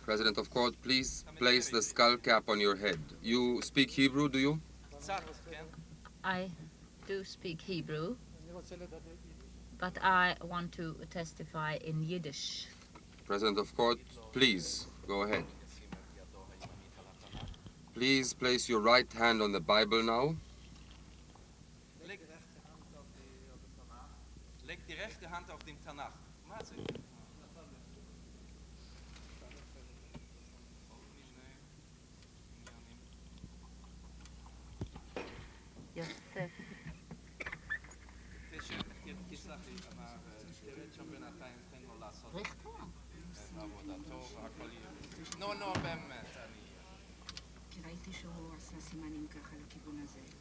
President of Court, please place the skull cap on your head. You speak Hebrew, do you? I do speak Hebrew, but I want to testify in Yiddish. President of Court, please, go ahead. Please place your right hand on the Bible now. Yosef.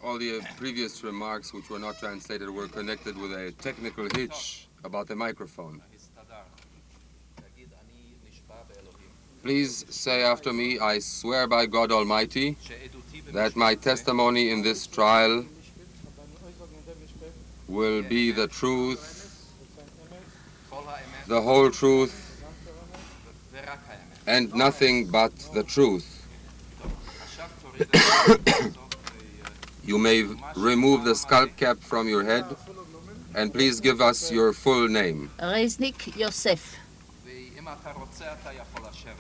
All the previous remarks which were not translated were connected with a technical hitch about the microphone. Please say after me, I swear by God Almighty that my testimony in this trial will be the truth, the whole truth, and nothing but the truth. You may remove the skull cap from your head, and please give us your full name. Reznick Yosef.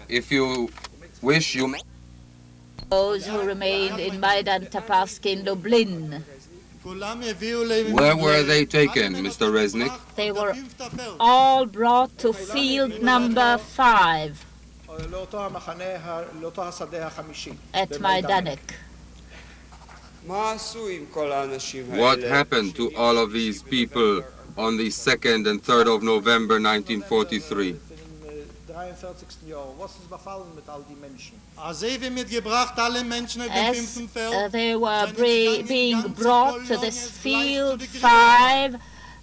If you wish, you may. Those who remained in Maidanek in Lublin. Where were they taken, Mr. Reznick? They were all brought to field number 5 at Maidanek. What happened to all of these people on the 2nd and 3rd of November 1943? As they were being brought to this field 5,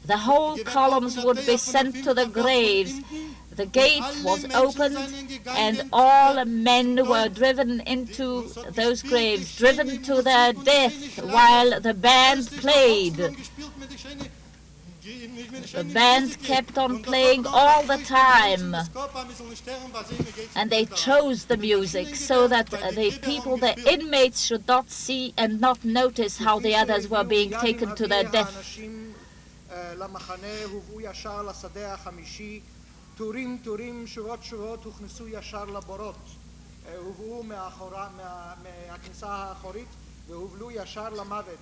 the whole columns would be sent to the graves. The gate was opened and all men were driven into those graves, driven to their death while the band played. The band kept on playing all the time, and they chose the music so that the people, the inmates, should not see and not notice how the others were being taken to their death.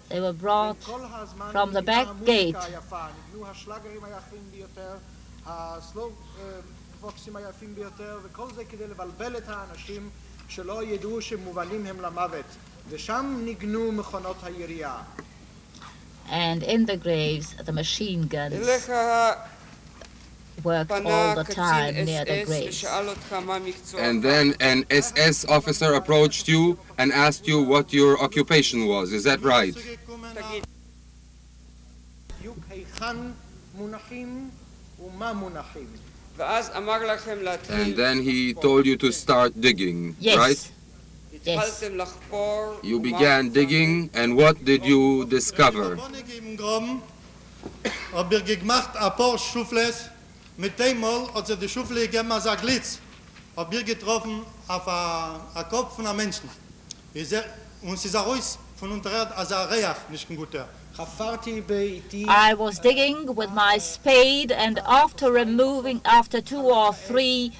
They were brought from the back gate. And in the graves, the machine guns worked all the time near the graves. And then an SS officer approached you and asked you what your occupation was. Is that right? And then he told you to start digging, yes. Right? Yes. You began digging, and what did you discover? Mit dem Mal hat sie die Schufel gegeben als ein Glitz. Hab wir getroffen auf einen Kopf von einem Menschen. Und sie sah raus von unter als ein Reach, nicht ein guter. I was digging with my spade, and after 2 or 3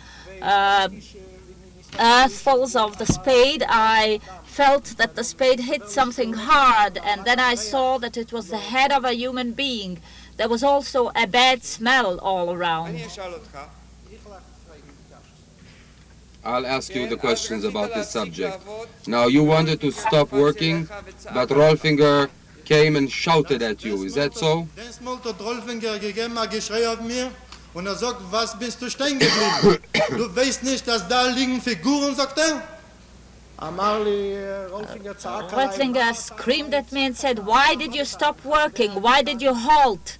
earthfuls of the spade, I felt that the spade hit something hard, and then I saw that it was the head of a human being. There was also a bad smell all around. I'll ask you the questions about this subject. Now, you wanted to stop working, but Rolfinger came and shouted at you. Is that so? Und sagt, was bist du stehen geblieben? Du weißt nicht, dass da liegen Figuren, sagt Reznick screamed at me and said, "Why did you stop working? Why did you halt?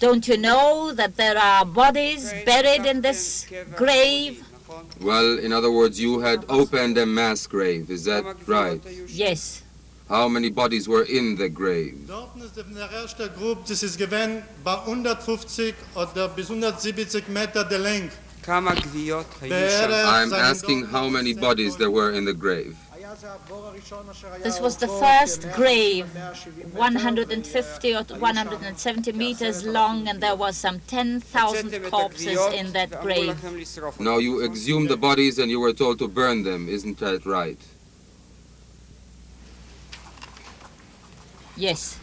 Don't you know that there are bodies buried in this grave?" Well, in other words, you had opened a mass grave. Is that right? Yes. How many bodies were in the grave? Dort ist in der ersten Gruppe, das ist gewesen bei 150 oder bis 170 Meter der Länge. I'm asking how many bodies there were in the grave. This was the first grave, 150 or 170 meters long, and there was some 10,000 corpses in that grave. Now you exhumed the bodies and you were told to burn them, isn't that right? Yes.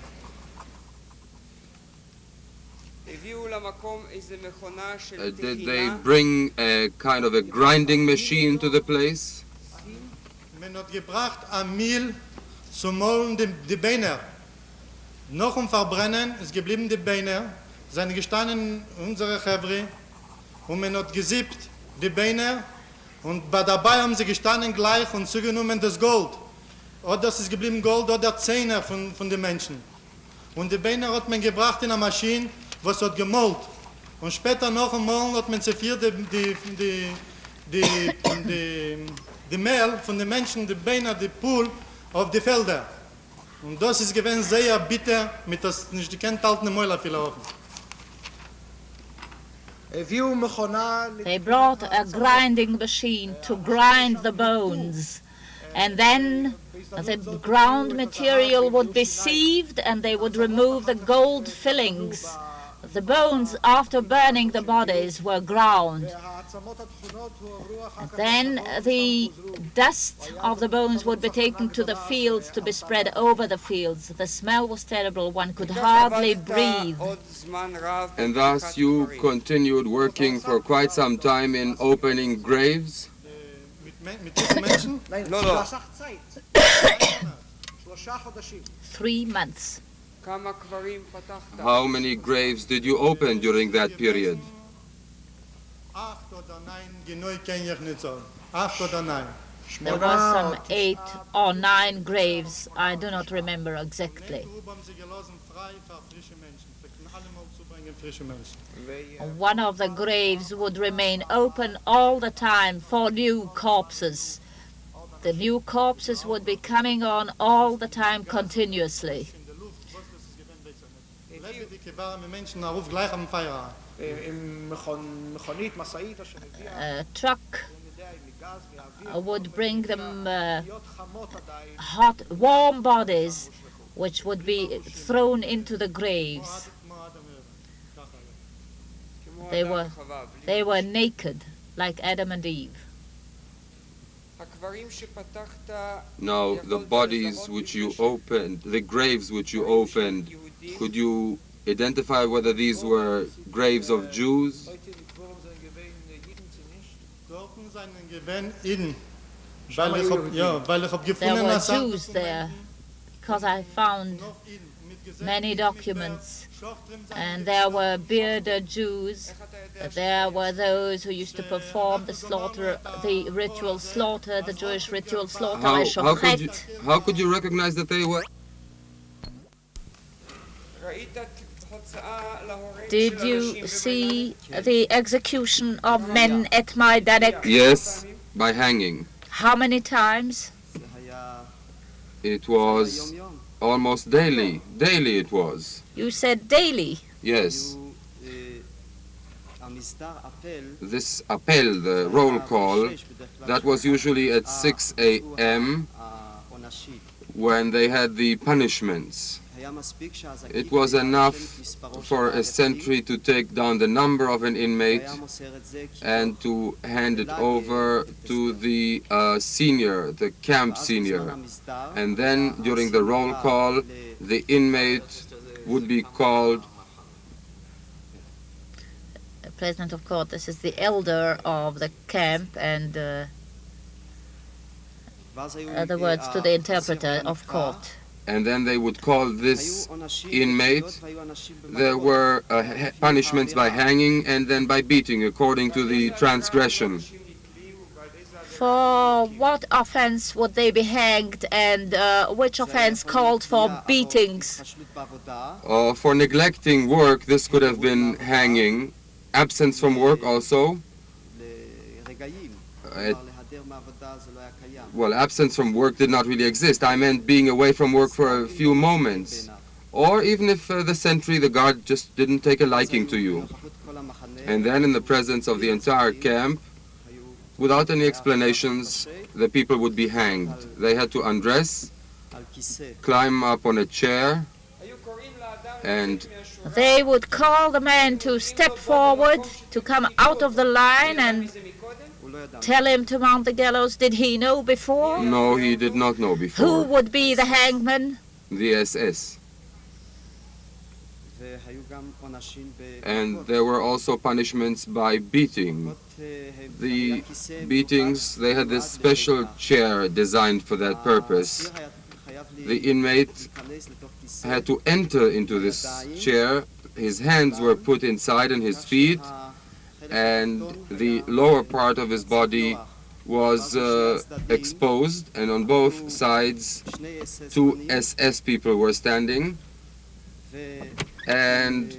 Did they bring a kind of a grinding machine to the place? Man hat gebracht am Mehl zum Mollen die Beine. Noch Verbrennen ist geblieben die Beine, sind gestanden unsere Chevre, und man hat gesiebt die Beine, und dabei haben sie gestanden gleich und zugenommen das Gold. Oder das ist geblieben Gold oder Zähne von den Menschen. Und die Beine hat man gebracht in eine Maschine, was hat gemollt. Und später noch einmal hat man zerfiert die Mehl von den Menschen, die Beine, die Pool auf die Felder. Und das ist gewesen sehr bitter, mit das nicht die kennt halten Mäuler viel laufen. They brought a grinding machine to grind the bones, and then the ground material would be sieved and they would remove the gold fillings. The bones, after burning the bodies, were ground. And then the dust of the bones would be taken to the fields to be spread over the fields. The smell was terrible. One could hardly breathe. And thus you continued working for quite some time in opening graves? Mit diesen Menschen? 3 months. How many graves did you open during that period? 8 oder 9, genau kann ich nicht sagen. 8 oder 9. There was some 8 or 9 graves. I do not remember exactly. One of the graves would remain open all the time for new corpses. The new corpses would be coming on all the time continuously. A truck would bring them hot, warm bodies which would be thrown into the graves. They were naked, like Adam and Eve. Now, the bodies which you opened, the graves which you opened, could you identify whether these were graves of Jews? There were Jews there, because I found many documents, and there were bearded Jews. There were those who used to perform the slaughter, the ritual slaughter, the Jewish ritual slaughter. How could you recognize that they were? Did you see the execution of men at Maidanek? Yes, by hanging. How many times? It was almost daily. Daily it was. You said daily. Yes. This appel, the roll call, that was usually at 6 a.m. when they had the punishments. It was enough for a sentry to take down the number of an inmate and to hand it over to the senior, the camp senior. And then during the roll call, the inmate would be called. President of court, this is the elder of the camp, and other words to the interpreter of court. And then they would call this inmate. There were punishments by hanging and then by beating, according to the transgression. For what offense would they be hanged, and which offense called for beatings? For neglecting work, this could have been hanging. Absence from work also. Well, absence from work did not really exist. I meant being away from work for a few moments. Or even if the sentry, the guard, just didn't take a liking to you. And then in the presence of the entire camp, without any explanations, the people would be hanged. They had to undress, climb up on a chair, and they would call the man to step forward, to come out of the line and tell him to mount the gallows. Did he know before? No, he did not know before. Who would be the hangman? The SS. And there were also punishments by beating. The beatings, they had this special chair designed for that purpose. The inmate had to enter into this chair. His hands were put inside and his feet, and the lower part of his body was exposed, and on both sides 2 SS people were standing, and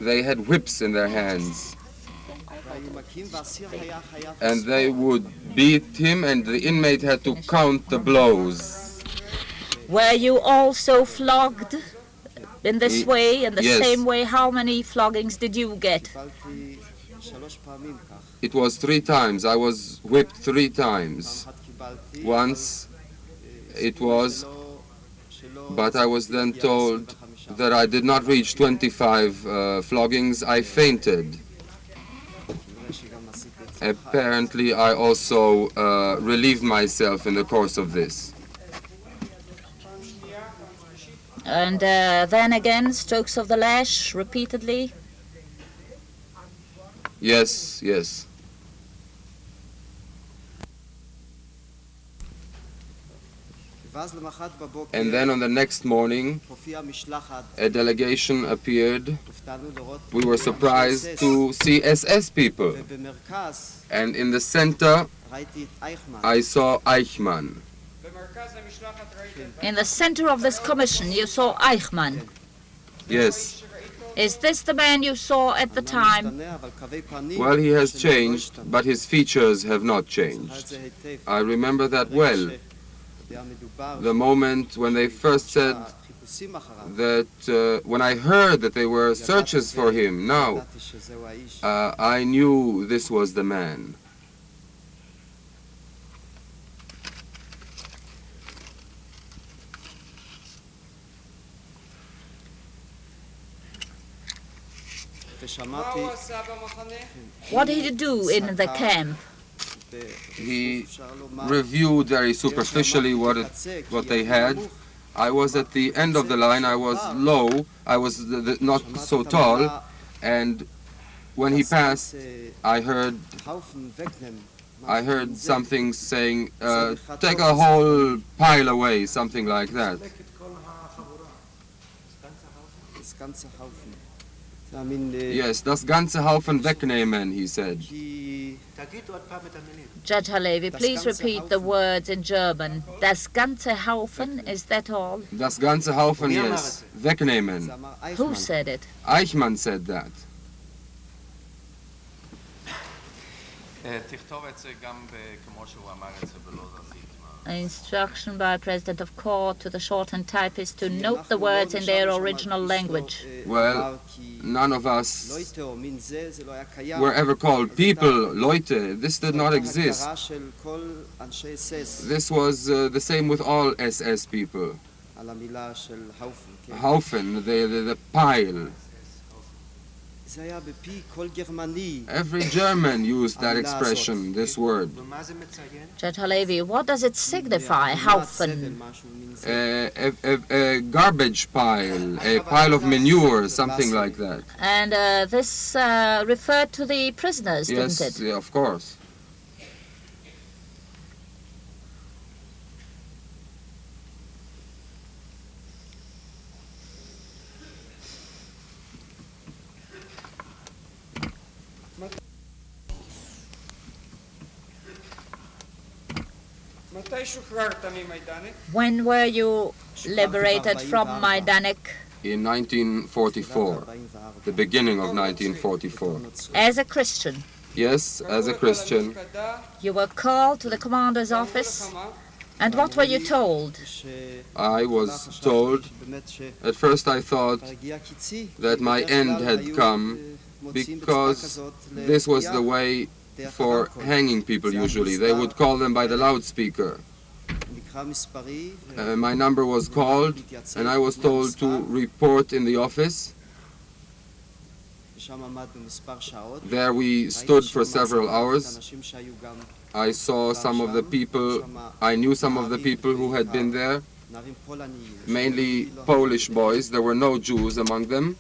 they had whips in their hands. And they would beat him, and the inmate had to count the blows. Were you also flogged in this way, in the yes. same way? How many floggings did you get? It was 3 times. I was whipped 3 times. Once it was, but I was then told that I did not reach 25 floggings. I fainted. Apparently, I also relieved myself in the course of this. And then again, strokes of the lash repeatedly? Yes, yes. And then on the next morning, a delegation appeared. We were surprised to see SS people. And in the center, I saw Eichmann. In the center of this commission, you saw Eichmann. Yes. Is this the man you saw at the time? Well, he has changed, but his features have not changed. I remember that well. The moment when they first said that, when I heard that there were searches for him, now, I knew this was the man. What did he do in the camp? He reviewed very superficially what they had. I was at the end of the line. I was low. I was not so tall. And when he passed, I heard something saying, take a whole pile away, something like that. Yes, das ganze Haufen wegnehmen, he said. Judge Halevi, please repeat the words in German. Das ganze Haufen, is that all? Das ganze Haufen, yes. Wegnehmen. Who said it? Eichmann said that. An instruction by President of Court to the shorthand typist to note the words in their original language. Well, none of us were ever called people, Leute. This did not exist. This was the same with all SS people. Haufen, the pile. Every German used that expression, this word. Judge Halevi, what does it signify, Haufen? A garbage pile, a pile of manure, something like that. And this referred to the prisoners, didn't it? Yes, of course. When were you liberated from Maidanek? In 1944, the beginning of 1944. As a Christian? Yes, as a Christian. You were called to the commander's office And what were you told? I was told, at first I thought that my end had come, because this was the way for hanging people usually. They would call them by the loudspeaker. My number was called, and I was told to report in the office. There we stood for several hours. I saw some of the people, I knew some of the people who had been there, mainly Polish boys. There were no Jews among them.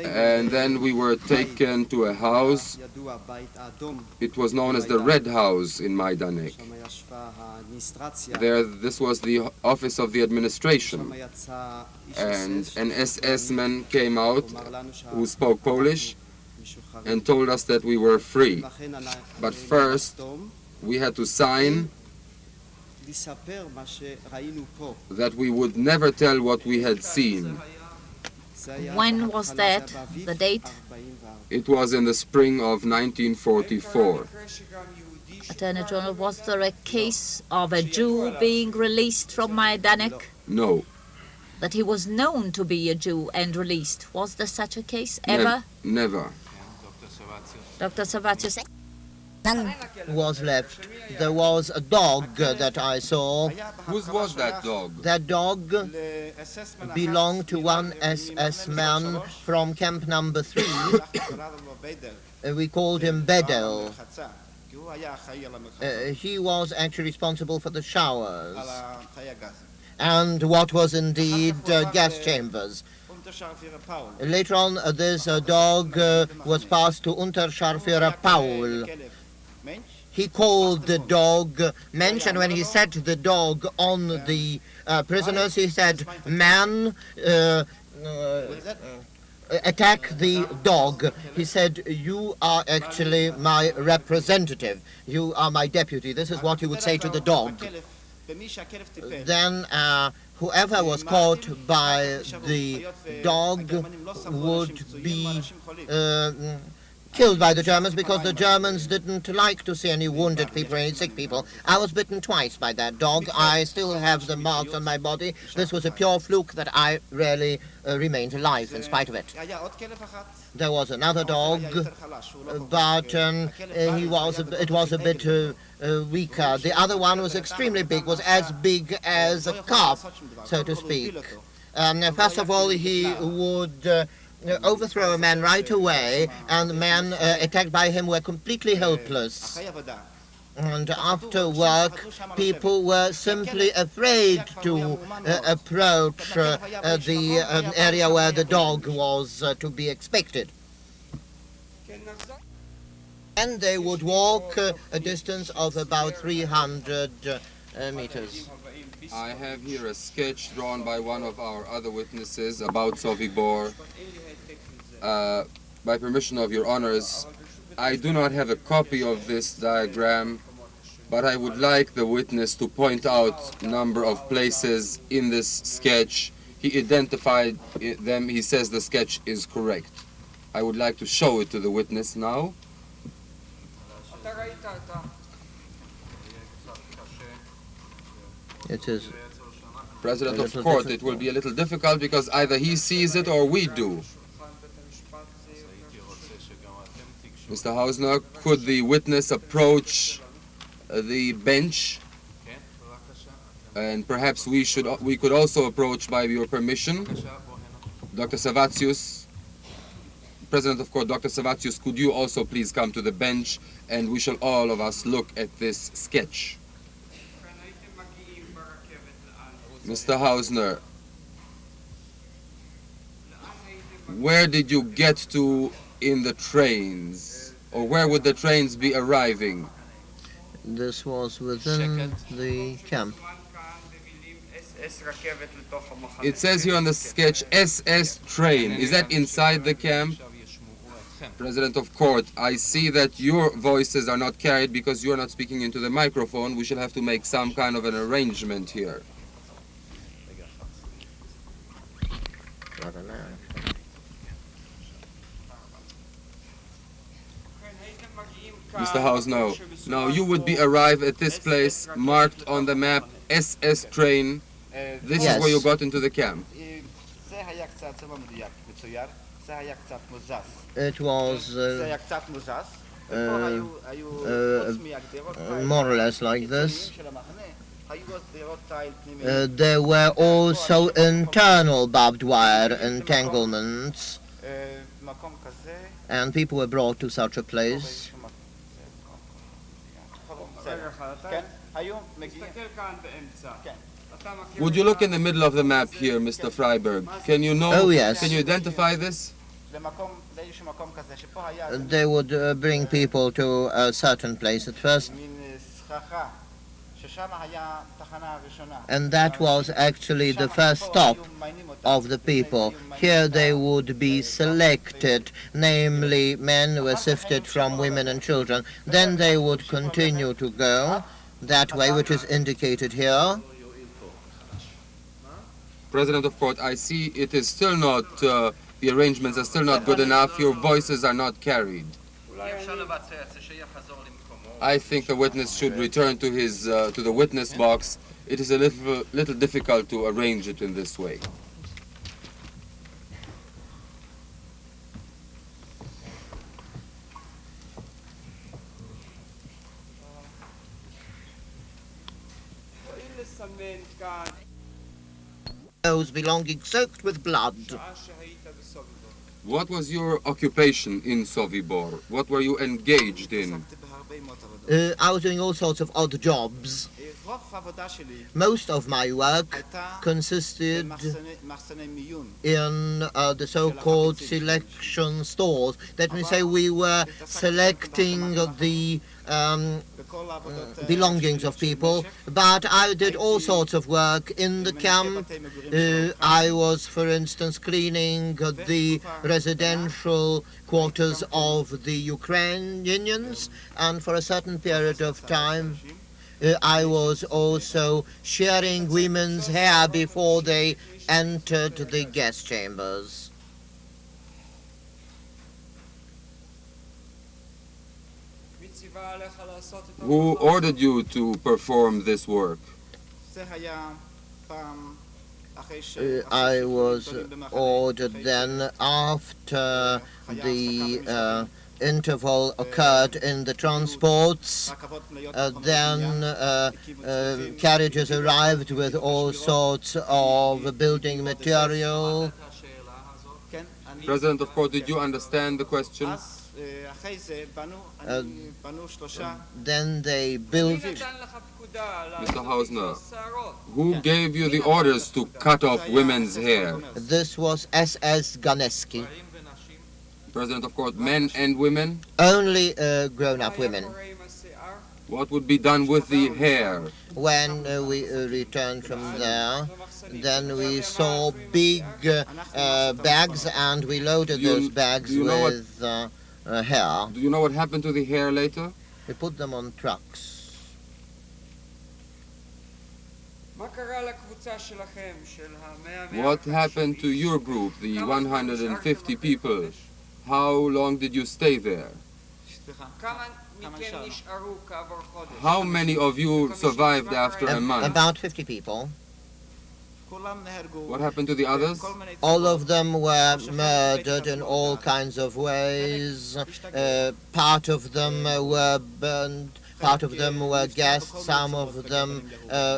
And then we were taken to a house. It was known as the Red House in Maidanek. There, this was the office of the administration. And an SS man came out who spoke Polish and told us that we were free. But first, we had to sign that we would never tell what we had seen. When was that, the date? It was in the spring of 1944. Attorney General, was there a case of a Jew being released from Maidanek? No. That he was known to be a Jew and released. Was there such a case ever? Never. Dr. Savatius. None was left. There was a dog that I saw. Whose was that dog? That dog belonged to one SS man from camp number 3. We called him Bedel. He was actually responsible for the showers and what was indeed gas chambers. Later on, this dog was passed to Unterscharführer Paul. He called the dog Mensch, and when he set the dog on the prisoners, he said, "Man, attack the dog." He said, "You are actually my representative. You are my deputy." This is what he would say to the dog. Then whoever was caught by the dog would be killed by the Germans, because the Germans didn't like to see any wounded people, any sick people. I was bitten twice by that dog. I still have the marks on my body. This was a pure fluke that I really remained alive in spite of it. There was another dog, but it was a bit weaker. The other one was extremely big, was as big as a calf, so to speak. First of all, he would overthrow a man right away, and the men attacked by him were completely helpless. And after work, people were simply afraid to approach the area where the dog was to be expected. And they would walk a distance of about 300 meters. I have here a sketch drawn by one of our other witnesses about Sobibor. By permission of your honors, I do not have a copy of this diagram, but I would like the witness to point out a number of places in this sketch. He identified them. He says the sketch is correct. I would like to show it to the witness now. It is President of court, it will be a little difficult because either he sees it or we do. Mr. Hausner, could the witness approach the bench? And perhaps we could also approach by your permission. Dr. Savatius, President of court, Dr. Savatius, could you also please come to the bench, and we shall all of us look at this sketch. Mr. Hausner, where did you get to in the trains, or where would the trains be arriving? This was within the camp. It says here on the sketch, SS train. Is that inside the camp? President of court, I see that your voices are not carried because you are not speaking into the microphone. We shall have to make some kind of an arrangement here. Mr. Hausner, now you would arrive at this place marked on the map SS train. This is where you got into the camp. It was more or less like this. There were also internal barbed wire entanglements, and people were brought to such a place. Would you look in the middle of the map here, Mr. Freiberg? Can you know? Oh, yes. Can you identify this? They would bring people to a certain place at first, and that was actually the first stop of the people. Here they would be selected, namely men were sifted from women and children. Then they would continue to go that way, which is indicated here. President of Court, I see it is still not, the arrangements are still not good enough, your voices are not carried. I think the witness should return to his, to the witness box. It is a little difficult to arrange it in this way. Those belonging soaked with blood. What was your occupation in Sobibor? What were you engaged in? I was doing all sorts of odd jobs. Most of my work consisted in the so-called selection stores. That means say we were selecting the belongings of people, but I did all sorts of work in the camp. I was, for instance, cleaning the residential quarters of the Ukrainians, and for a certain period of time I was also shearing women's hair before they entered the gas chambers. Who ordered you to perform this work? I was ordered then after the interval occurred in the transports. Then carriages arrived with all sorts of building material. President of Court, did you understand the question? Then they built. Mr. Hausner, who gave you the orders to cut off women's hair? This was SS Ganeski. President of Court, men and women? Only grown-up women. What would be done with the hair? When we returned from there, then we saw big bags, and we loaded those bags with hair. Do you know what happened to the hair later? We put them on trucks. What happened to your group, the 150 people? How long did you stay there? How many of you survived after a month? About 50 people. What happened to the others? All of them were murdered in all kinds of ways. Part of them were burned, part of them were gassed, some of them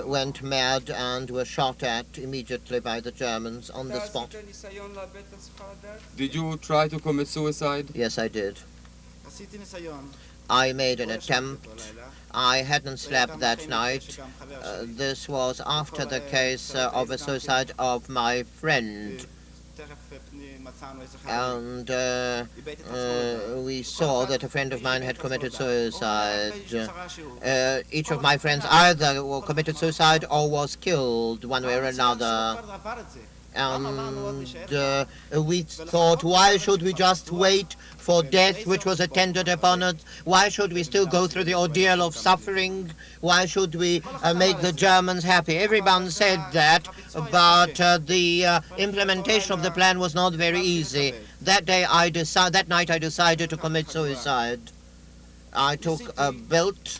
went mad and were shot at immediately by the Germans on the spot. Did you try to commit suicide? Yes, I did. I made an attempt. I hadn't slept that night. This was after the case of a suicide of my friend. And we saw that a friend of mine had committed suicide. Each of my friends either committed suicide or was killed one way or another. And we thought, why should we just wait for death which was attended upon us? Why should we still go through the ordeal of suffering? Why should we make the Germans happy? Everyone said that, but the implementation of the plan was not very easy. That night I decided to commit suicide. I took a belt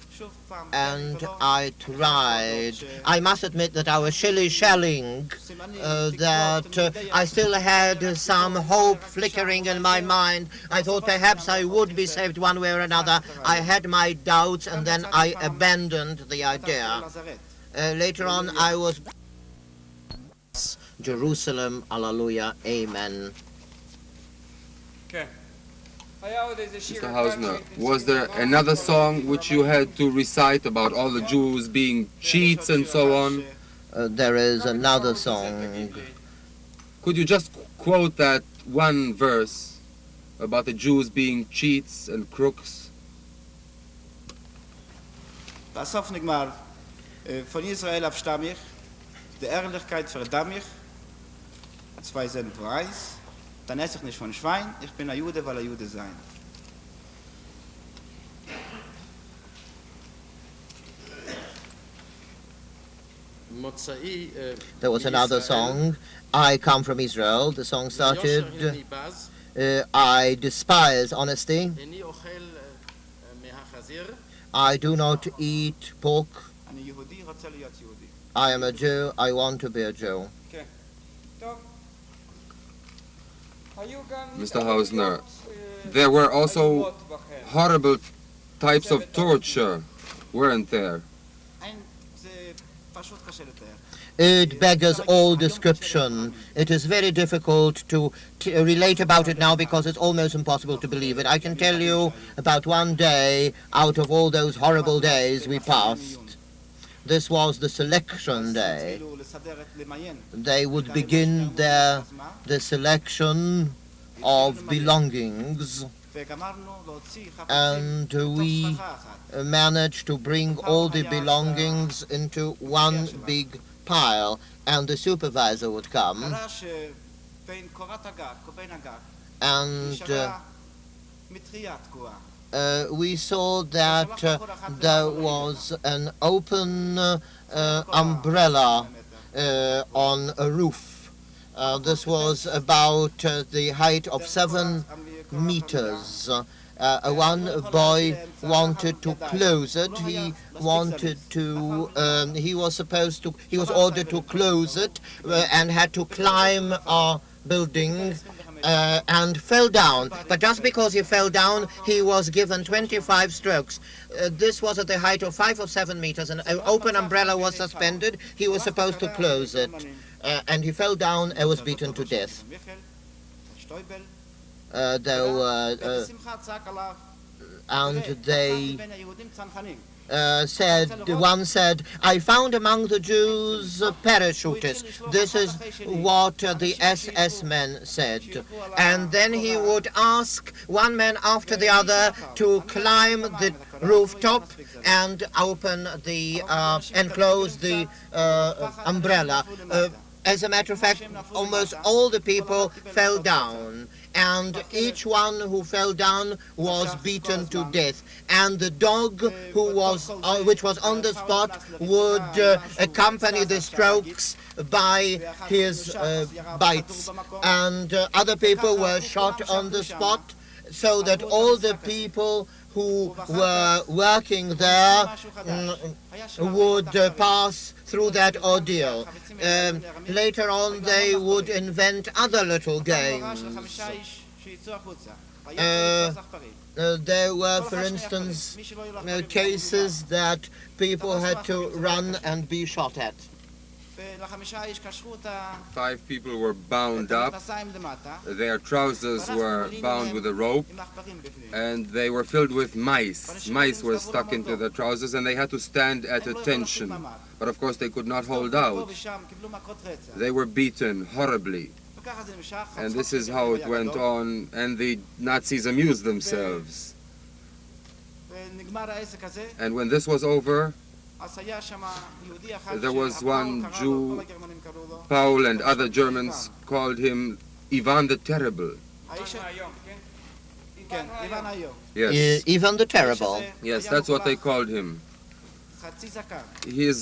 and I tried. I must admit that I was shilly-shelling, that I still had some hope flickering in my mind. I thought perhaps I would be saved one way or another. I had my doubts, and then I abandoned the idea. Later on, I was Jerusalem, Alleluia, Amen. Mr. Hausner, was there another song which you had to recite about all the Jews being cheats and so on? There is another song. Could you just quote that one verse about the Jews being cheats and crooks? בסוף נגמר, von Israel abstamm ich, die Ehrlichkeit verdamm ich, zwei sind weiß, dann esse ich nicht von Schwein, ich bin ein Jude, weil ein Jude sein. There was another song, I come from Israel. The song started, I despise honesty. I do not eat pork. I am a Jew, I want to be a Jew. Mr. Hausner, there were also horrible types of torture, weren't there? It beggars all description. It is very difficult to relate about it now because it's almost impossible to believe it. I can tell you about one day out of all those horrible days we passed. This was the selection day. They would begin the selection of belongings, and we managed to bring all the belongings into one big pile, and the supervisor would come, and we saw that there was an open umbrella on a roof. This was about the height of 7 meters. One boy wanted to close it. He wanted to. He was ordered to close it and had to climb a building and fell down. But just because he fell down, he was given 25 strokes. This was at the height of 5 or 7 meters. An open umbrella was suspended. He was supposed to close it, and he fell down and was beaten to death. And they one said, I found among the Jews parachutists. This is what the SS men said. And then he would ask one man after the other to climb the rooftop and open the, and close the umbrella. As a matter of fact, almost all the people fell down, and each one who fell down was beaten to death. And the dog which was on the spot would accompany the strokes by his bites. And other people were shot on the spot, so that all the people who were working there would pass through that ordeal. Later on, they would invent other little games. There were, for instance, cases that people had to run and be shot at. 5 people were bound up, their trousers were bound with a rope, and they were filled with mice. Mice were stuck into the trousers, and they had to stand at attention. But of course they could not hold out. They were beaten horribly. And this is how it went on, and the Nazis amused themselves. And when this was over, there was one Jew, Paul, and other Germans called him Ivan the Terrible. Yes. Ivan the Terrible. Yes, that's what they called him.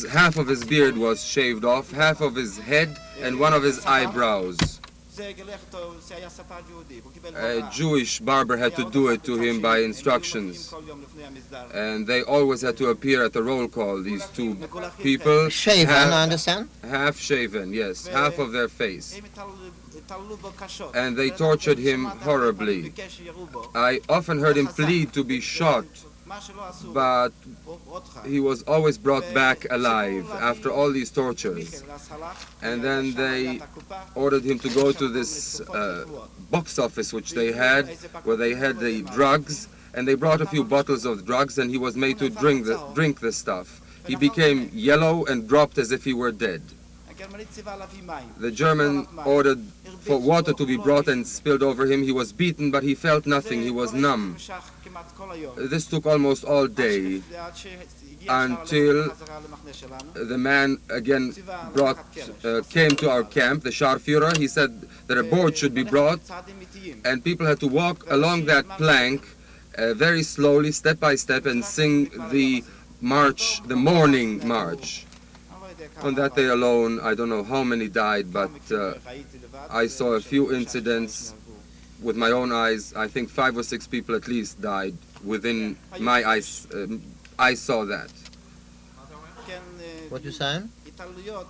Half of his beard was shaved off, half of his head, and one of his eyebrows. A Jewish barber had to do it to him by instructions. And they always had to appear at the roll call, these two people. Shaven, I understand? Half shaven, yes, half of their face. And they tortured him horribly. I often heard him plead to be shot, but he was always brought back alive after all these tortures. And then they ordered him to go to this box office which they had, where they had the drugs, and they brought a few bottles of drugs, and he was made to drink the stuff. He became yellow and dropped as if he were dead. The German ordered for water to be brought and spilled over him. He was beaten, but he felt nothing. He was numb. This took almost all day until the man again came to our camp, the Scharführer. He said that a board should be brought, and people had to walk along that plank very slowly, step by step, and sing the march, the morning march. On that day alone, I don't know how many died, but I saw a few incidents with my own eyes. I think 5 or 6 people at least died within my eyes. I saw that. What you saying?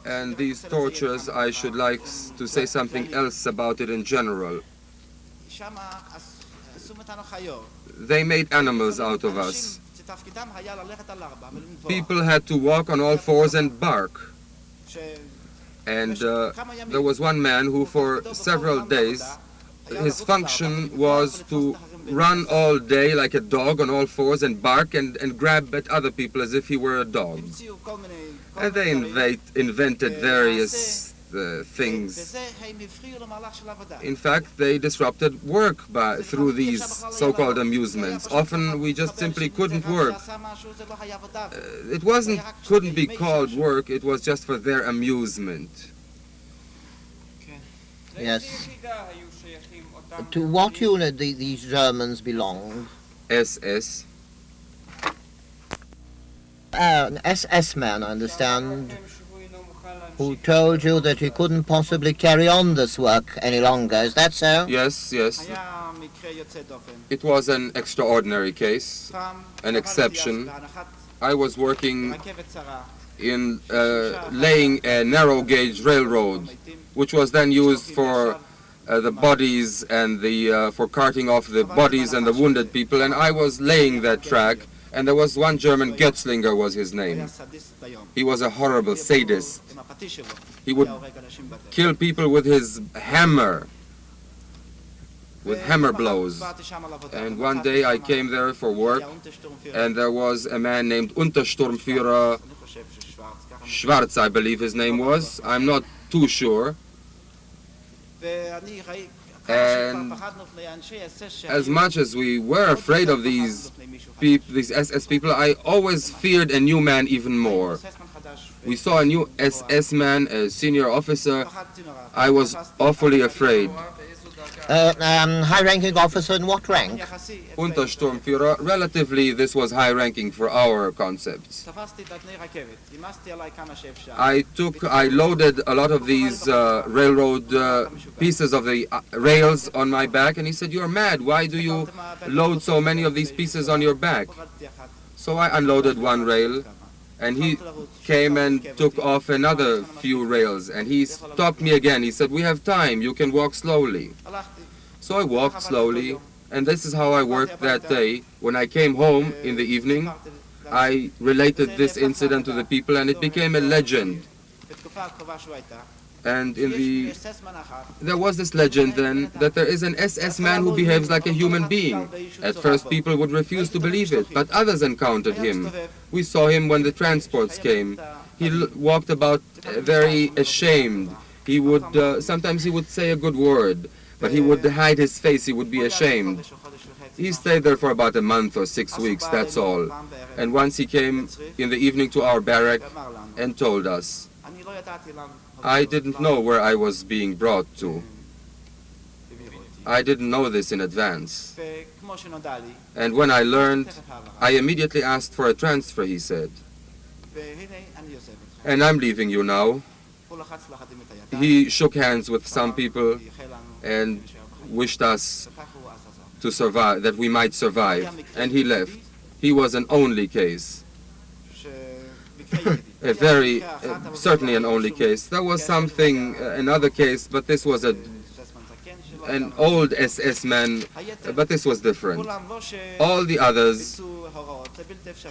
And these tortures, I should like to say something else about it in general. They made animals out of us. People had to walk on all fours and bark. And there was one man who for several days, his function was to run all day like a dog on all fours and bark and grab at other people as if he were a dog. And they invented various things. In fact, they disrupted work through these so-called amusements. Often we just simply couldn't work. It couldn't be called work, it was just for their amusement. Yes. To what unit these Germans belonged? SS. An SS man, I understand, who told you that he couldn't possibly carry on this work any longer. Is that so? Yes, yes. It was an extraordinary case, an exception. I was working in laying a narrow gauge railroad, which was then used for the bodies and for carting off the bodies and the wounded people, and I was laying that track. And there was one German, Getzlinger was his name. He was a horrible sadist. He would kill people with his hammer, with hammer blows. And one day I came there for work, and there was a man named Untersturmführer Schwarz, I believe his name was. I'm not too sure. And as much as we were afraid of these SS people, I always feared a new man even more. We saw a new SS man, a senior officer. I was awfully afraid. High-ranking officer in what rank? Untersturmführer. Relatively, this was high-ranking for our concepts. I loaded a lot of these railroad pieces of the rails on my back, and he said, "You're mad. Why do you load so many of these pieces on your back?" So I unloaded one rail, and he came and took off another few rails, and he stopped me again. He said, "We have time. You can walk slowly." So I walked slowly, and this is how I worked that day. When I came home in the evening, I related this incident to the people, and it became a legend. And there was this legend then that there is an SS man who behaves like a human being. At first people would refuse to believe it, but others encountered him. We saw him when the transports came. He walked about very ashamed. He would sometimes he would say a good word, but he would hide his face. He would be ashamed. He stayed there for about a month or 6 weeks, that's all. And once he came in the evening to our barrack and told us. I didn't know where I was being brought to. I didn't know this in advance. And when I learned, I immediately asked for a transfer, he said. And I'm leaving you now. He shook hands with some people and wished us to survive, that we might survive, and he left. He was an only case. A very, certainly an only case. There was something, another case, but this was an old SS man, but this was different. All the others,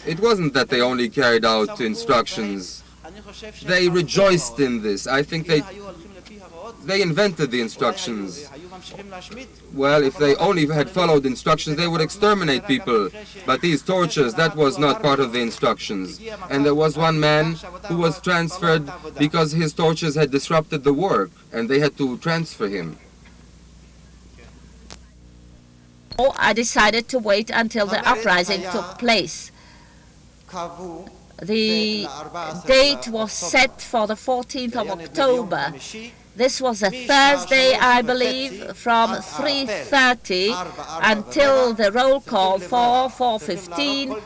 it wasn't that they only carried out instructions. They rejoiced in this. I think they invented the instructions. Well, if they only had followed instructions, they would exterminate people. But these tortures, that was not part of the instructions. And there was one man who was transferred because his tortures had disrupted the work, and they had to transfer him. I decided to wait until the uprising took place. The date was set for the 14th of October. This was a Thursday, I believe, from 3:30 until the roll call 4:15.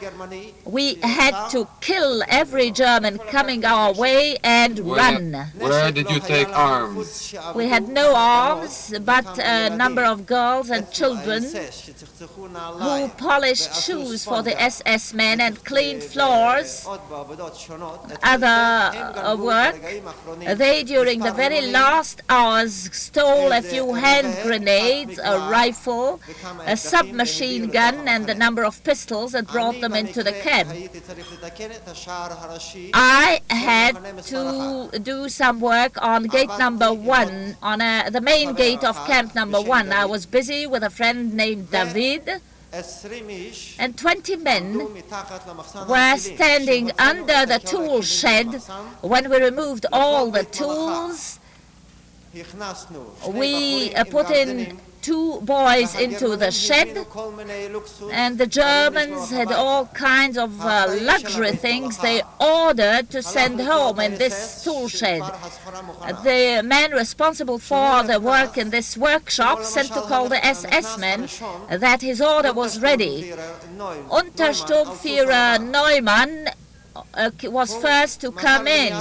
We had to kill every German coming our way and run. Where did you take arms? We had no arms, but a number of girls and children who polished shoes for the SS men and cleaned floors, other work. They, during the very last hours, stole a few hand grenades, a rifle, a submachine gun, and a number of pistols and brought them into the camp. I had to do some work on gate number 1, on the main gate of camp number 1. I was busy with a friend named David, and 20 men were standing under the tool shed. When we removed all the tools, we put in 2 boys into the shed, and the Germans had all kinds of luxury things they ordered to send home in this tool shed. The man responsible for the work in this workshop sent to call the SS men that his order was ready. Untersturmführer Neumann was first to come in.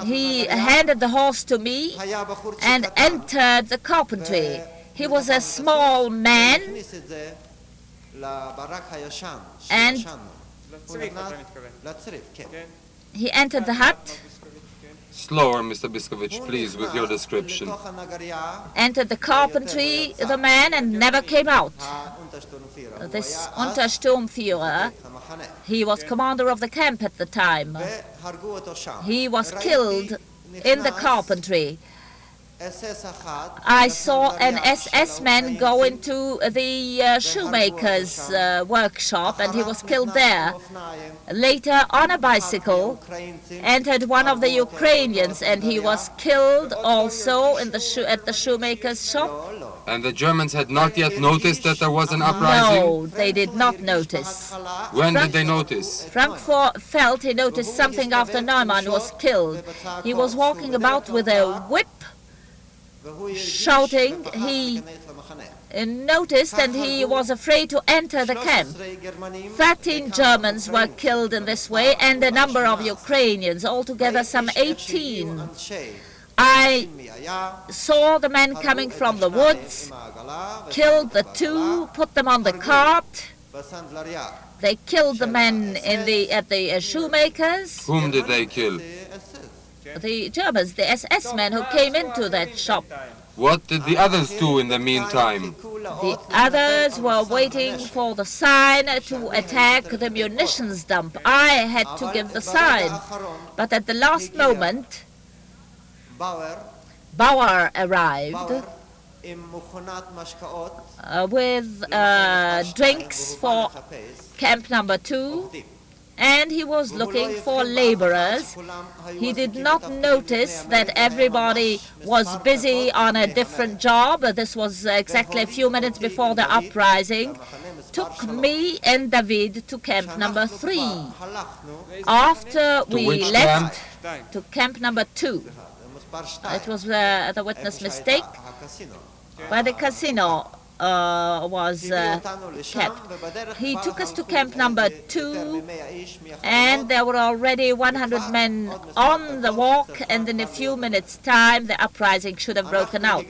He handed the horse to me and entered the carpentry. He was a small man, and he entered the hut. Slower, Mr. Biskowitz, please, with your description. Entered the carpentry, the man, and never came out. This Untersturmführer, he was commander of the camp at the time. He was killed in the carpentry. I saw an SS man go into the shoemaker's workshop, and he was killed there. Later, on a bicycle, entered one of the Ukrainians, and he was killed also in at the shoemaker's shop. And the Germans had not yet noticed that there was an uprising? No, they did not notice. When did they notice? Frankfurt he noticed something after Neumann was killed. He was walking about with a whip, shouting. He noticed, and he was afraid to enter the camp. 13 Germans were killed in this way, and a number of Ukrainians, altogether some 18. I saw the men coming from the woods, killed the 2, put them on the cart. They killed the men at the shoemakers. Whom did they kill? The Germans, the SS men who came into that shop. What did the others do in the meantime? The others were waiting for the sign to attack the munitions dump. I had to give the sign. But at the last moment, Bauer arrived with drinks for camp number 2, and he was looking for laborers. He did not notice that everybody was busy on a different job. This was exactly a few minutes before the uprising. Took me and David to camp number 3. After we left to camp number 2, it was the witness mistake, by the casino. was kept. He took us to camp number 2, and there were already 100 men on the walk, and in a few minutes' time the uprising should have broken out.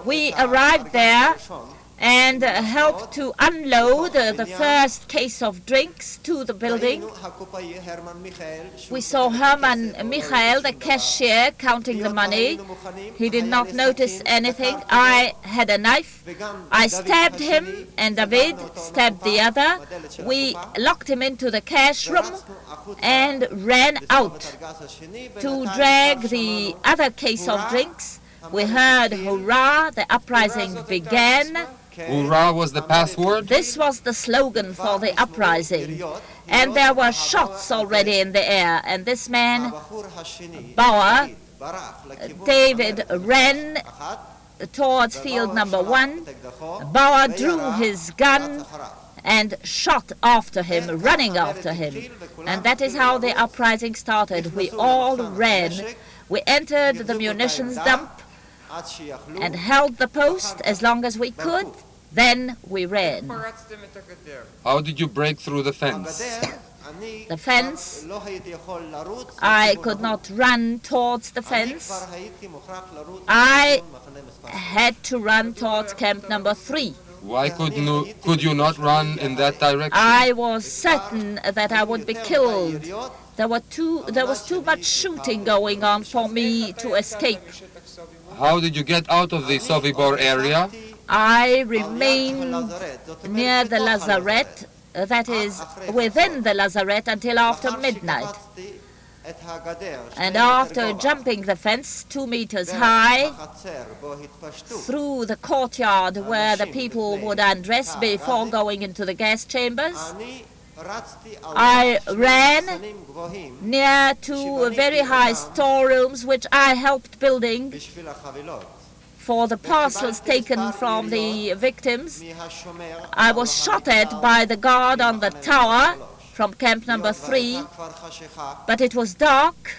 We arrived there and helped to unload the first case of drinks to the building. We saw Hermann Michael, the cashier, counting the money. He did not notice anything. I had a knife. I stabbed him, and David stabbed the other. We locked him into the cash room and ran out to drag the other case of drinks. We heard hurrah, the uprising began. Hurrah was the password? This was the slogan for the uprising. And there were shots already in the air. And this man, Bauer, David, ran towards field number 1. Bauer drew his gun and shot after him, running after him. And that is how the uprising started. We all ran. We entered the munitions dump and held the post as long as we could. Then we ran. How did you break through the fence? The fence, I could not run towards the fence. I had to run towards camp number 3. Why could you not run in that direction? I was certain that I would be killed. There was too much shooting going on for me to escape. How did you get out of the Sobibor area? I remained near the lazaret, that is, within the lazaret until after midnight. And after jumping the fence 2 meters high, through the courtyard where the people would undress before going into the gas chambers, I ran near to very high storerooms which I helped building for the parcels taken from the victims. I was shot at by the guard on the tower from camp number 3, but it was dark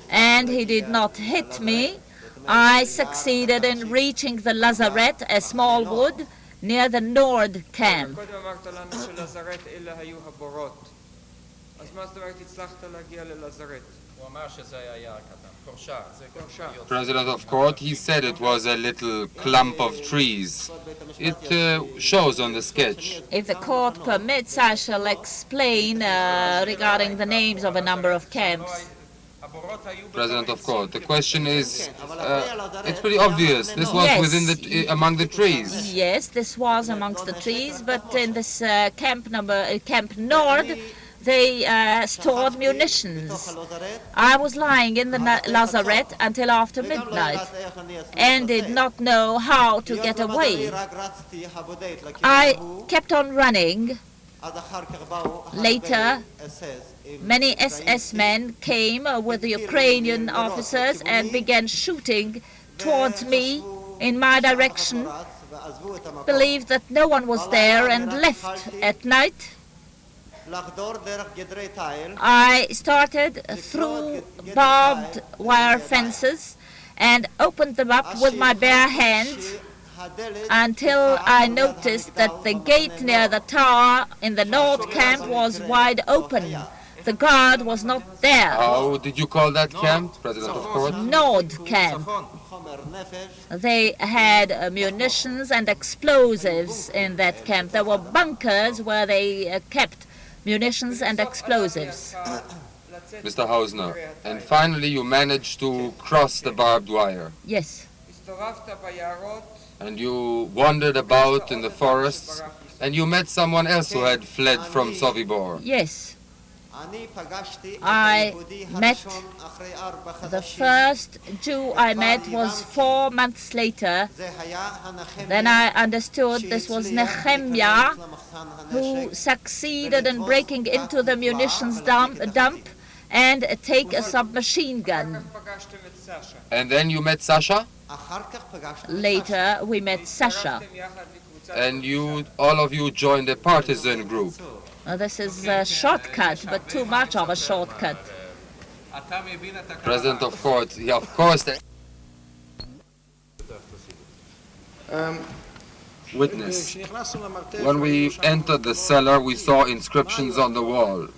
and he did not hit me. I succeeded in reaching the lazaret, a small wood, near the Nord camp. President of court, he said it was a little clump of trees. It shows on the sketch. If the court permits, I shall explain regarding the names of a number of camps. President of court, the question is, it's pretty obvious. This was within among the trees. Yes, this was amongst the trees, but in this Camp Nord, they stored munitions. I was lying in the lazaret until after midnight and did not know how to get away. I kept on running. Later, many SS men came with the Ukrainian officers and began shooting towards me in my direction, believed that no one was there and left at night. I started through barbed wire fences and opened them up with my bare hands until I noticed that the gate near the tower in the Nord camp was wide open. The guard was not there. How did you call that camp, President of Court? Nord camp. They had munitions and explosives in that camp. There were bunkers where they kept munitions and explosives. Mr. Hausner, and finally you managed to cross the barbed wire. Yes. And you wandered about in the forests, and you met someone else who had fled from Sobibor. Yes. I met, the first Jew I met was 4 months later. Then I understood this was Nehemiah, who succeeded in breaking into the munitions dump and take a submachine gun. And then you met Sasha? Later we met Sasha. And all of you joined a partisan group. This is a shortcut, but too much of a shortcut. President of court, of course. Witness. When we entered the cellar, we saw inscriptions on the wall.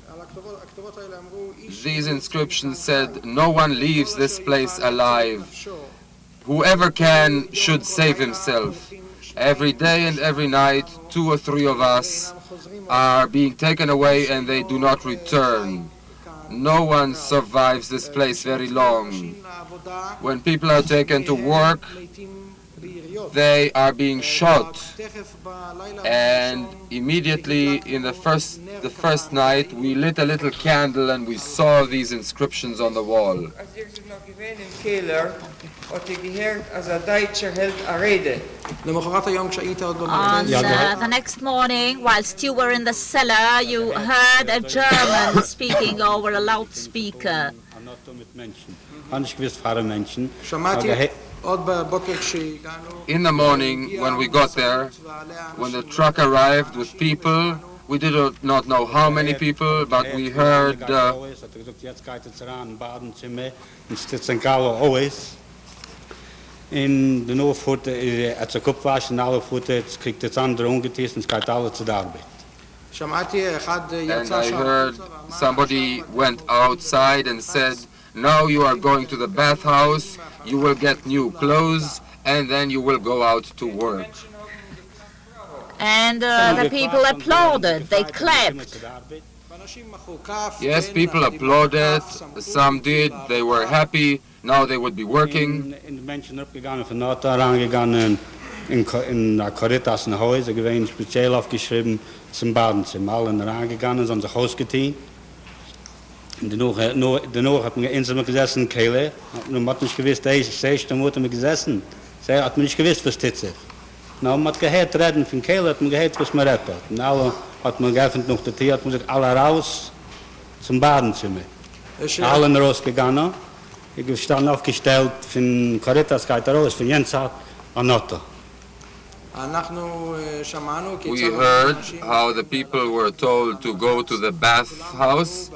These inscriptions said, "No one leaves this place alive. Whoever can should save himself." Every day and every night, 2 or 3 of us are being taken away and they do not return. No one survives this place very long. When people are taken to work, they are being shot, and immediately in the first night we lit a little candle and we saw these inscriptions on the wall. On the next morning, whilst you were in the cellar, you heard a German speaking over a loudspeaker. In the morning, when we got there, when the truck arrived with people, we did not know how many people, but we heard in de Noordvoet, het zijn kop was en alle voeten, het kriegt het andere ongetest en het gaat alle te arbeid. And I heard somebody went outside and said, "Now you are going to the bathhouse, you will get new clothes, and then you will go out to work." And the people applauded, they clapped. Yes, people applauded, some did, they were happy, now they would be working. In de mensen opgegaan van Noord aangegaan in Caritas een huis, er gewesen speziell aufgeschrieben zum Badenzimmer. Allen eraan gegaan en zijn zich ausgeteen. De Noor hat man einsam gesessen in Kehle. Man hat nicht gewusst, deze 16 Monate gesessen. Zij hat man nicht gewusst, was dit zegt. Nou, man hat gehört reden von Kehle, hat man gehört, was man redet. Und alle hat man geöffnet noch die Tee, hat man sich alle raus zum Badenzimmer. Allen rausgegangen. Ich stand aufgestellt von Caritas, geht raus, von Jensat an Otto. We heard how the people were told to go to the bathhouse.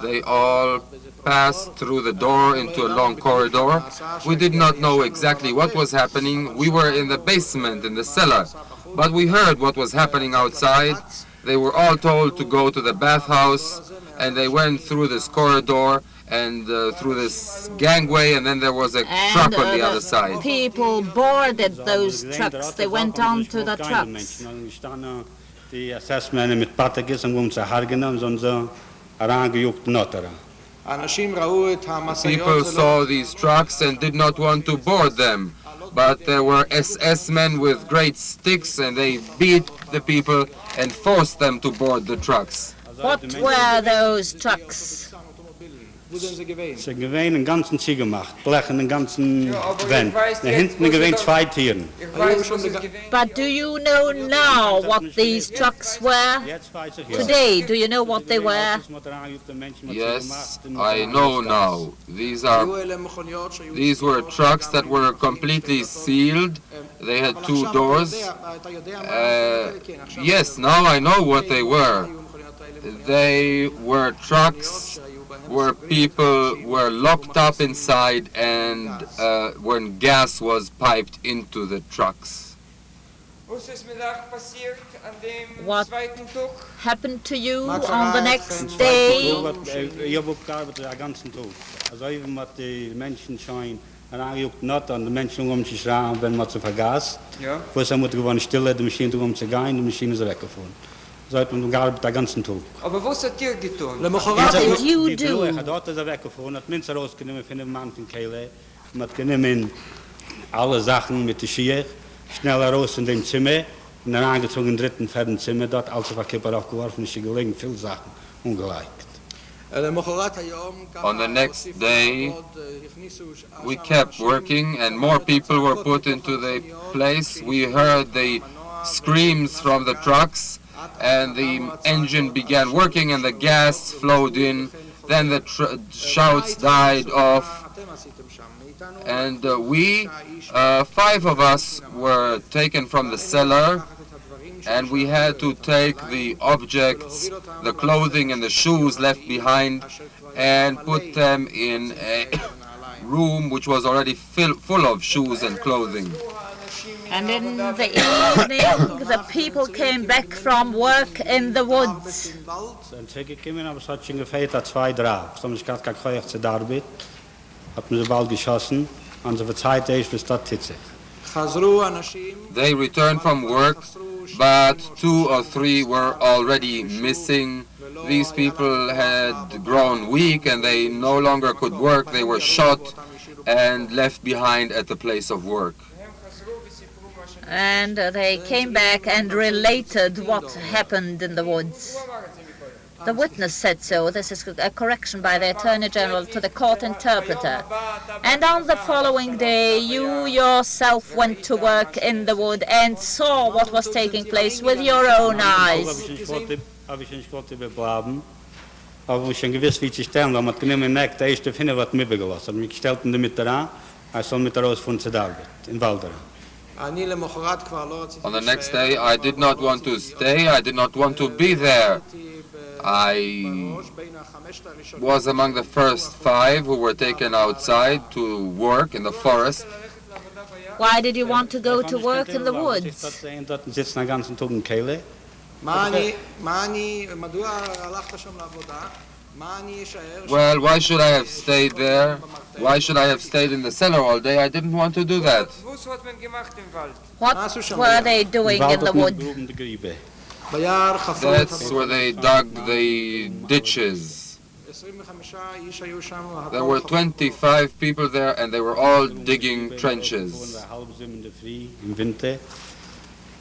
They all passed through the door into a long corridor. We did not know exactly what was happening. We were in the basement, in the cellar, but we heard what was happening outside. They were all told to go to the bathhouse, and they went through this corridor and through this gangway, and then there was a truck on the other side. People boarded those trucks. They went on to the trucks. Die assessmenten met patekjes en ze hergenommen, zijn ze aangejukt notera. People saw these trucks and did not want to board them, but there were SS men with great sticks, and they beat the people and forced them to board the trucks. What were those trucks? Ze gewesen een ganzen Ziel gemacht, blechen een ganzen Wend. Da hinten gewesen 2 Tieren. But do you know now what these trucks were? Today, do you know what they were? Yes, I know now. These were trucks that were completely sealed. They had 2 doors. Yes, now I know what they were. They were trucks where people were locked up inside, and when gas was piped into the trucks. What happened to you on the next day? Not on the Menschen sich ran, wenn man zu vergaß. Wo sie moeten gewoon stille, de machine zu gehen, die Maschine ist weggefahren. So hat man gearbeitet den ganzen Tag. Aber was hat ihr getan? What did you do? Dort ist weggefahren, hat Münzer rausgenommen von dem Mann von Kehle. Man hat genommen alle Sachen mit der Schier, schnell raus in dem Zimmer, und dann angezogen im 3., 4. Zimmer, dort alles auf der Kippe aufgeworfen, ist gelegen, viele Sachen ungeleikt. On the next day, we kept working, and more people were put into the place. We heard the screams from the trucks, and the engine began working, and the gas flowed in. Then the shouts died off, and we, 5 of us, were taken from the cellar, and we had to take the objects, the clothing and the shoes left behind, and put them in a room which was already full of shoes and clothing. And in the evening, the people came back from work in the woods. Und sie gekommen, aber es hat schon gefehlt, 2, 3. So haben sich gerade gekriegt zur Arbeit. Hat man sie bald geschossen. Und sie verzeiht erst, bis dort titzig. They returned from work, but 2 or 3 were already missing. These people had grown weak and they no longer could work. They were shot and left behind at the place of work. And they came back and related what happened in the woods. The witness said so. This is a correction by the Attorney General to the court interpreter. And on the following day, you yourself went to work in the wood and saw what was taking place with your own eyes. Aber ich nicht wollte überbleiben. Aber ich schon gewiss, wie zu stellen, weil man genommen merkt, der erste Finne wird mir begelassen. Aber mich gestellt in der Mitte an, soll mit raus von zur Arbeit, in Waldera. On the next day, I did not want to stay. I did not want to be there. I was among the first 5 who were taken outside to work in the forest. Why did you want to go to work in the woods? Dort sitzen den ganzen Tag in Kehle. Well, why should I have stayed there? Why should I have stayed in the cellar all day? I didn't want to do that. What were they doing in the woods? That's where they dug the ditches. There were 25 people there and they were all digging trenches.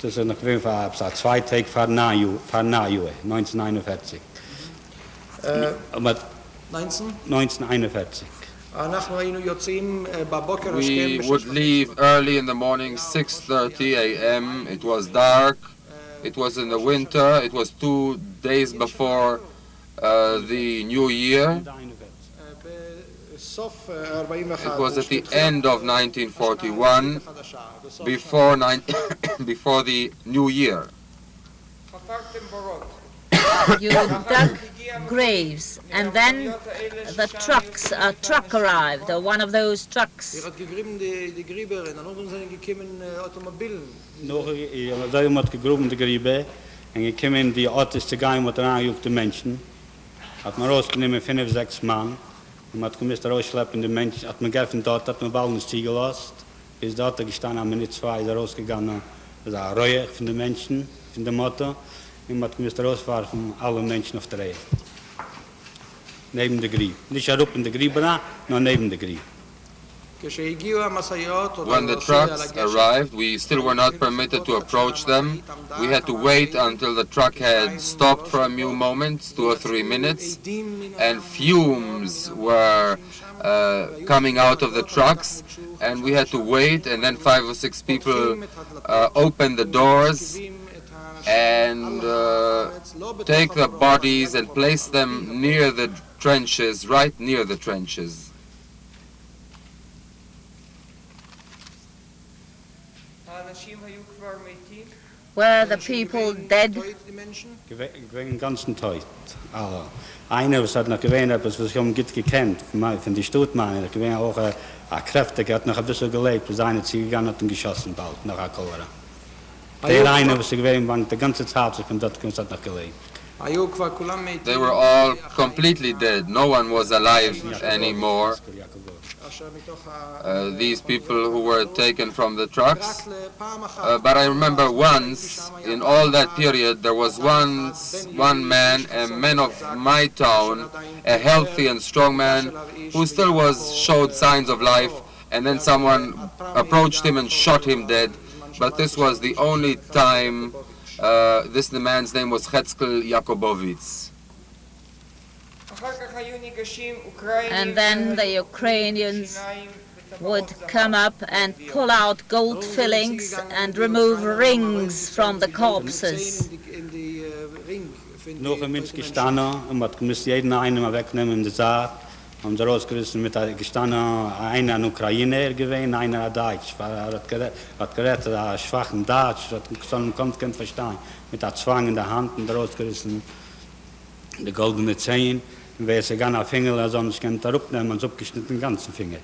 Das ist noch gewesen für 2 Tage vor Jahr, 1941. Aber 1941. We would leave early in the morning, 6:30 a.m. It was dark. It was in the winter. It was 2 days before the New Year. It was at the end of 1941, before the New Year. You dug graves, and then a truck arrived, or one of those trucks. Nog da hat gegruben die Griebe, und gekommen die Autos zu gehen mit angejuckten Menschen. Hat man rausgenommen 5, 6 Mann. Und man hat gemisst rausschleppen die Menschen, hat man geöffnet dort, hat man Ballen ziehen gelassen. Bis dort gestanden, haben wir nicht 2, ist rausgegangen. Das ist eine Reue von den Menschen, von der Motto. Und man hat gemisst rausfahren von allen Menschen auf der Erde. Neben der Griebe. Nicht herup in der Griebe, nur neben der Griebe. When the trucks arrived, we still were not permitted to approach them. We had to wait until the truck had stopped for a few moments, 2 or 3 minutes, and fumes were coming out of the trucks, and we had to wait, and then 5 or 6 people opened the doors and take the bodies and place them near the trenches, right near the trenches. Were the people dead? Gewesen ganzen Tag. Einer, was hat noch gewesen, was ich gut gekannt, von den Stuttmann, gewesen auch ein Kräftiger, hat noch ein bisschen gelebt, bis einer zu gegangen hat und geschossen bald, nach der Cholera. Der eine, was gewesen war, die ganze Zeit, von dort hat noch gelebt. They were all completely dead. No one was alive anymore. These people who were taken from the trucks. But I remember once, in all that period, there was one man, a man of my town, a healthy and strong man, who still showed signs of life, and then someone approached him and shot him dead. But this was the only time. The man's name was Yakubowicz. And then the Ukrainians would come up and pull out gold fillings and remove rings from the corpses. Noch ein Mensch gestanden, und man musste jeden einen mal wegnehmen in der Saat. Haben sie rausgerissen mit gestanden, einer ein Ukrainer gewesen, einer ein Deutsch. Hat gerettet, einen schwachen Deutsch, man konnte nicht verstehen. Mit der Zwang in der Hand und rausgerissen, die goldene Zehen. Und wer sich an den Finger, sonst kann er abnehmen, und so abgeschnitten den ganzen Finger.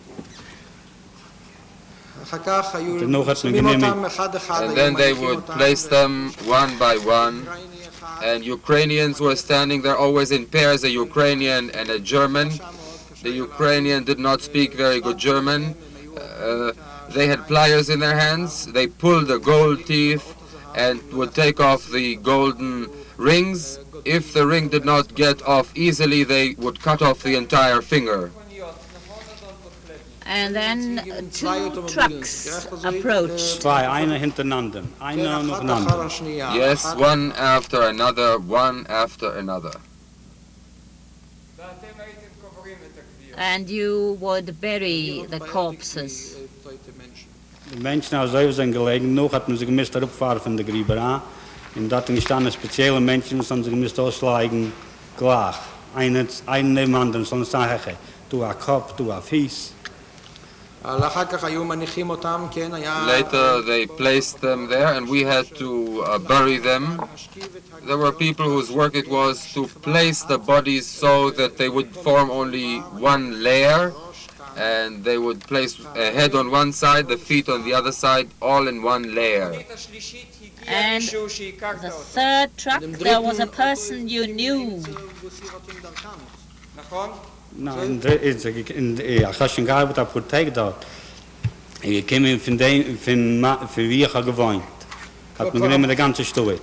And then they would place them one by one. And Ukrainians were standing there always in pairs, a Ukrainian and a German. The Ukrainian did not speak very good German. They had pliers in their hands. They pulled the gold teeth and would take off the golden rings. If the ring did not get off easily, they would cut off the entire finger. And then two trucks approached. Yes, one after another, one after another. And you would bury the corpses. De mensen nou zo zijn gelegen, nog had men ze gemist erop varen van de grieber aan. En dat er staan speciale mensen, die ze gemist ausleigen, klaar. Einen neben anderen, sonst sagen, du a Kopf, du a Fies. Later they placed them there and we had to bury them. There were people whose work it was to place the bodies so that they would form only one layer, and they would place a head on one side, the feet on the other side, all in one layer. And the third truck, there was a person you knew. Nou, in de Gassengaarbet apotheek dat. Ik kwam in van wie ik gewoond. Had me genomen de ganze stoet.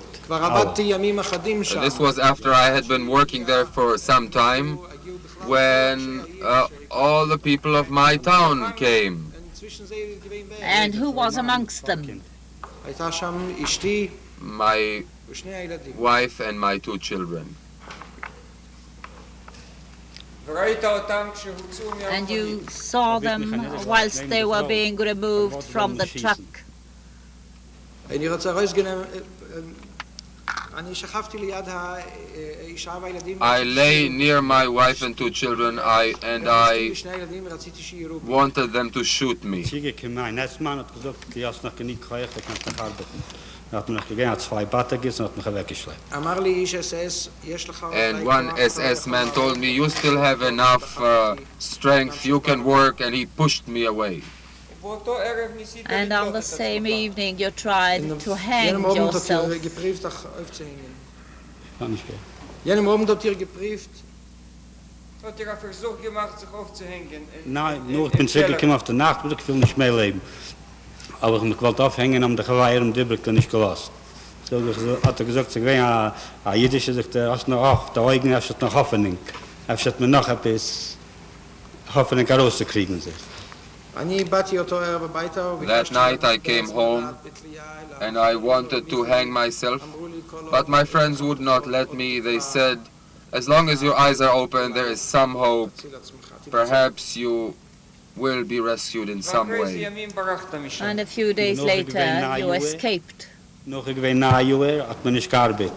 This was after I had been working there for some time, when all the people of my town came. And who was amongst them? My wife and my two children. And you saw them whilst they were being removed from the truck. I lay near my wife and two children, and I wanted them to shoot me. And one SS man told me, you still have enough strength, you can work, and he pushed me away. And on the same evening you tried to hang yourself. Nou, ik ben zeker op de nacht, maar ik wil niet meer leven. Aber ich wollte aufhängen am der Geweiher und Dübel nicht gelassen. So hat gesagt, ich weiß, Yiddish sagt, hast noch auf, der Augen hast noch Hoffnung. Hast mir noch etwas Hoffnung herauszukriegen. That night I came home and I wanted to hang myself, but my friends would not let me. They said, as long as your eyes are open, there is some hope. Perhaps you will be rescued in some way. And a few days later, you escaped. Nog ik weet na jaar, had men niet gearbeid.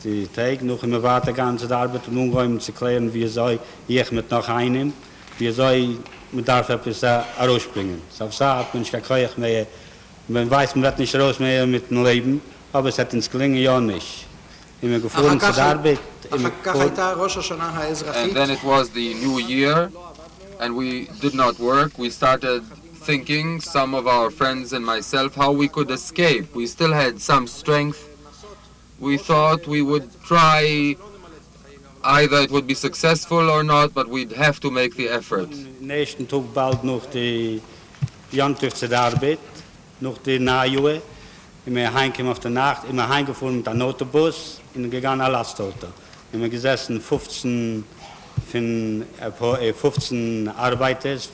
Die tijd nog in mijn water gaan ze de arbeid om omgaan te klaren wie zij hier met nog einnemen, wie zij met daar etwas rausspringen. So hat man nicht gekriegt mehr. Man weiß, man wird nicht raus mehr mit dem Leben, aber es hat ins Gelingen ja nicht. Immer gefahren zu der Arbeit. And then it was the new year. And we did not work. We started thinking, some of our friends and myself, how we could escape. We still had some strength. We thought we would try, either it would be successful or not, but we'd have to make the effort. Nächsten Tag bald noch die Jantiv zu der Arbeit, noch die Najahr. Immer heimgekommen auf der Nacht, immer heimgefahren mit einem Autobus, und gegangen alle Lastauto. Immer gesessen 15 Arbeiters